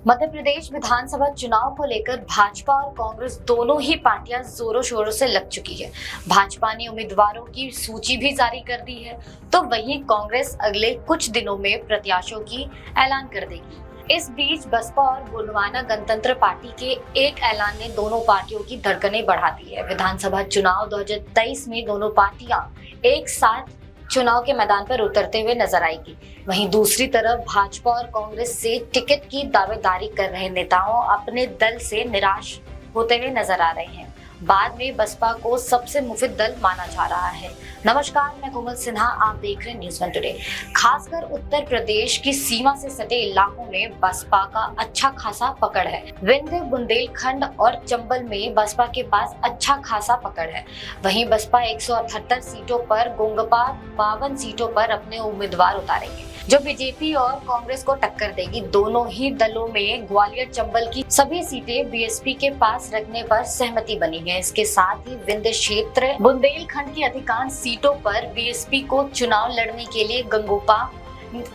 मध्य प्रदेश विधानसभा चुनाव को लेकर भाजपा और कांग्रेस दोनों ही पार्टियां जोरों शोरों से लग चुकी है। भाजपा ने उम्मीदवारों की सूची भी जारी कर दी है, तो वहीं कांग्रेस अगले कुछ दिनों में प्रत्याशियों की ऐलान कर देगी। इस बीच बसपा और गोंडवाना गणतंत्र पार्टी के एक ऐलान ने दोनों पार्टियों की धड़कनें बढ़ा दी है। विधानसभा चुनाव 2023 में दोनों पार्टियां एक साथ चुनाव के मैदान पर उतरते हुए नजर आएगी। वहीं दूसरी तरफ भाजपा और कांग्रेस से टिकट की दावेदारी कर रहे नेताओं अपने दल से निराश होते हुए नजर आ रहे हैं। बाद में बसपा को सबसे मुफिद दल माना जा रहा है। नमस्कार, मैं कोमल सिन्हा, आप देख रहे हैं न्यूज़ वन टुडे। खासकर उत्तर प्रदेश की सीमा से सटे इलाकों में बसपा का अच्छा खासा पकड़ है। विंध्य, बुंदेलखंड और चंबल में बसपा के पास अच्छा खासा पकड़ है। वहीं बसपा 178 सीटों पर, गोंगपा 52 सीटों पर अपने उम्मीदवार उतारेंगे, जो बीजेपी और कांग्रेस को टक्कर देगी। दोनों ही दलों में ग्वालियर, चंबल की सभी सीटें बीएसपी के पास रखने पर सहमति बनी है। इसके साथ ही विंध्य क्षेत्र, बुंदेलखंड की अधिकांश सीटों पर बीएसपी को चुनाव लड़ने के लिए गंगोपा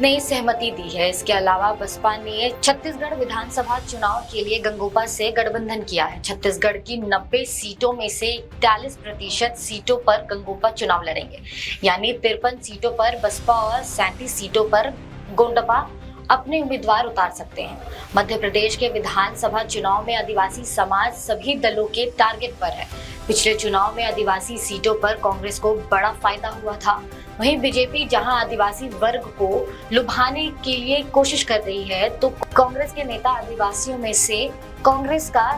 ने सहमति दी है। इसके अलावा बसपा ने छत्तीसगढ़ विधानसभा चुनाव के लिए गंगोपा से गठबंधन किया है। छत्तीसगढ़ की 90 सीटों में से 41% सीटों पर गंगोपा चुनाव लड़ेंगे, यानी 53 सीटों पर बसपा और 37 सीटों पर गोंडपा अपने उम्मीदवार उतार सकते हैं। मध्य प्रदेश के विधानसभा चुनाव में आदिवासी समाज सभी दलों के टारगेट पर है। पिछले चुनाव में आदिवासी सीटों पर कांग्रेस को बड़ा फायदा हुआ था। वहीं बीजेपी जहां आदिवासी वर्ग को लुभाने के लिए कोशिश कर रही है, तो कांग्रेस के नेता आदिवासियों में से कांग्रेस का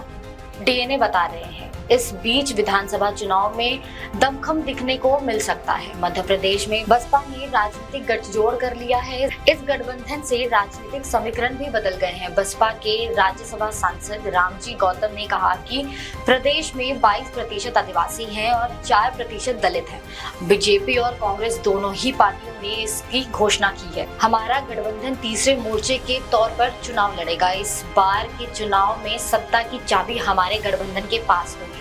डीएनए बता रहे हैं। इस बीच विधानसभा चुनाव में दमखम दिखने को मिल सकता है। मध्य प्रदेश में बसपा ने राजनीतिक गठजोड़ कर लिया है। इस गठबंधन से राजनीतिक समीकरण भी बदल गए हैं। बसपा के राज्यसभा सांसद रामजी गौतम ने कहा कि प्रदेश में 22% आदिवासी हैं और 4% दलित हैं। बीजेपी और कांग्रेस दोनों ही पार्टियों ने इसकी घोषणा की है। हमारा गठबंधन तीसरे मोर्चे के तौर पर चुनाव लड़ेगा। इस बार के चुनाव में सत्ता की चाबी हमारे गठबंधन के पास होगी।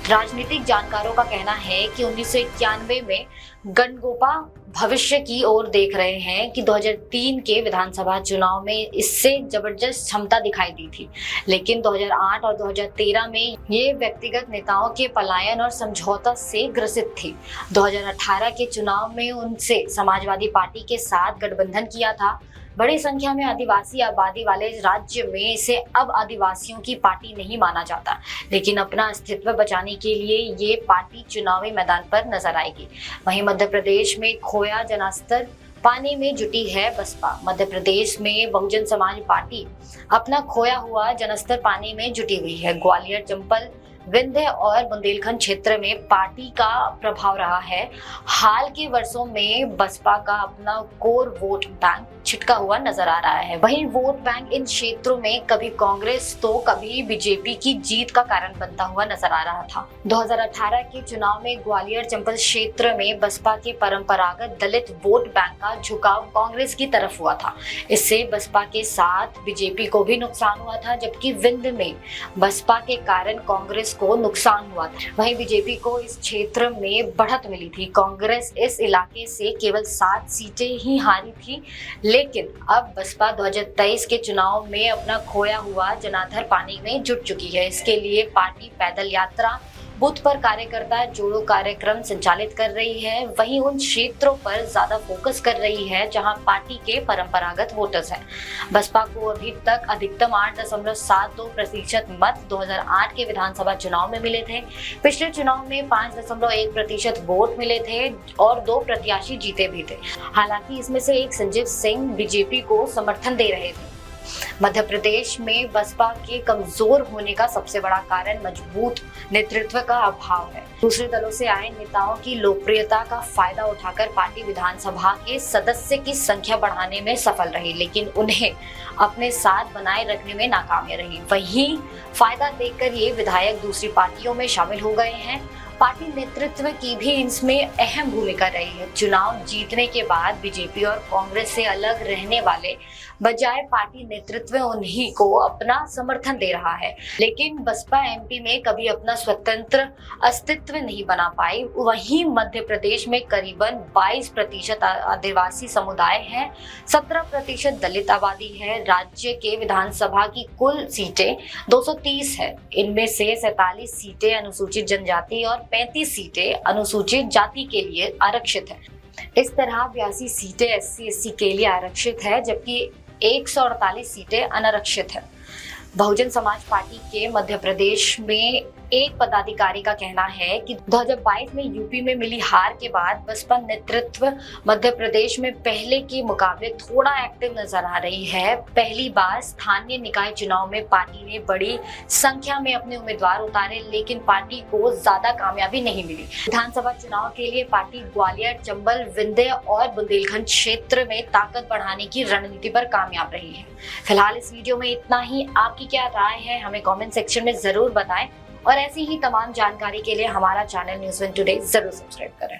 राजनीतिक जानकारों का कहना है कि 1991 में गणगोपा भविष्य की ओर देख रहे हैं कि 2003 के विधानसभा चुनाव में इससे जबरदस्त क्षमता दिखाई दी थी, लेकिन 2008 और 2013 में ये व्यक्तिगत नेताओं के पलायन और समझौता से ग्रसित थी। 2018 के चुनाव में उनसे समाजवादी पार्टी के साथ गठबंधन किया था। बड़ी संख्या में आदिवासी आबादी वाले राज्य में इसे अब आदिवासियों की पार्टी नहीं माना जाता, लेकिन अपना अस्तित्व बचाने के लिए ये पार्टी चुनावी मैदान पर नजर आएगी। वहीं मध्य प्रदेश में खोया जनास्तर पाने में जुटी है बसपा। मध्य प्रदेश में बहुजन समाज पार्टी अपना खोया हुआ जनस्तर पाने में जुटी हुई है। ग्वालियर, चंबल, विंध्य और बुंदेलखंड क्षेत्र में पार्टी का प्रभाव रहा है। हाल के वर्षों में बसपा का अपना कोर वोट बैंक छिटका हुआ नजर आ रहा है। वहीं वोट बैंक इन क्षेत्रों में कभी कांग्रेस तो कभी बीजेपी की जीत का कारण बनता हुआ नजर आ रहा था। 2018 के चुनाव में ग्वालियर, चंबल क्षेत्र में बसपा के परंपरागत दलित वोट बैंक का झुकाव कांग्रेस की तरफ हुआ था। इससे बसपा के साथ बीजेपी को भी नुकसान हुआ था, जबकि विंध्य में बसपा के कारण कांग्रेस को नुकसान हुआ था। वहीं बीजेपी को इस क्षेत्र में बढ़त मिली थी। कांग्रेस इस इलाके से केवल 7 सीटें ही हारी थी, लेकिन अब बसपा 2023 के चुनाव में अपना खोया हुआ जनाधार पाने में जुट चुकी है। इसके लिए पार्टी पैदल यात्रा, बूथ पर कार्यकर्ता जोड़ो कार्यक्रम संचालित कर रही है। वहीं उन क्षेत्रों पर ज्यादा फोकस कर रही है जहां पार्टी के परंपरागत वोटर्स हैं। बसपा को अभी तक अधिकतम 8.72% मत 2008 के विधानसभा चुनाव में मिले थे। पिछले चुनाव में 5.1% वोट मिले थे और 2 प्रत्याशी जीते भी थे। हालांकि इसमें से एक संजीव सिंह बीजेपी को समर्थन दे रहे थे। मध्य प्रदेश में बसपा के कमजोर होने का सबसे बड़ा कारण मजबूत नेतृत्व का अभाव है। दूसरे दलों से आए नेताओं की लोकप्रियता का फायदा उठाकर पार्टी विधानसभा के सदस्य की संख्या बढ़ाने में सफल रही, लेकिन उन्हें अपने साथ बनाए रखने में नाकाम रही। वहीं फायदा देखकर ये विधायक दूसरी पार्टियों में शामिल हो गए हैं। पार्टी नेतृत्व की भी इसमें अहम भूमिका रही है। चुनाव जीतने के बाद बीजेपी और कांग्रेस से अलग रहने वाले बजाय पार्टी नेतृत्व उन्हीं को अपना समर्थन दे रहा है, लेकिन बसपा एमपी में कभी अपना स्वतंत्र अस्तित्व नहीं बना पाई। वहीं मध्य प्रदेश में करीबन 22% आदिवासी समुदाय है, 17% दलित आबादी है। राज्य के विधानसभा की कुल सीटें 230 है, इनमें से 47 सीटें अनुसूचित जनजाति और 35 सीटें अनुसूचित जाति के लिए आरक्षित है। इस तरह 82 सीटें SC/SC के लिए आरक्षित है, जबकि 148 सीटें अनारक्षित है। बहुजन समाज पार्टी के मध्य प्रदेश में एक पदाधिकारी का कहना है कि 2022 में यूपी में मिली हार के बाद बसपा नेतृत्व मध्य प्रदेश में पहले के मुकाबले थोड़ा एक्टिव नजर आ रही है। पहली बार स्थानीय निकाय चुनाव में पार्टी ने बड़ी संख्या में अपने उम्मीदवार उतारे, लेकिन पार्टी को ज्यादा कामयाबी नहीं मिली। विधानसभा चुनाव के लिए पार्टी ग्वालियर, चंबल, विंध्य और बुंदेलखंड क्षेत्र में ताकत बढ़ाने की रणनीति पर कामयाब रही है। फिलहाल इस वीडियो में इतना ही। आपकी क्या राय है हमें कमेंट सेक्शन में जरूर बताएं और ऐसी ही तमाम जानकारी के लिए हमारा चैनल न्यूज़ 1 टुडे जरूर सब्सक्राइब करें।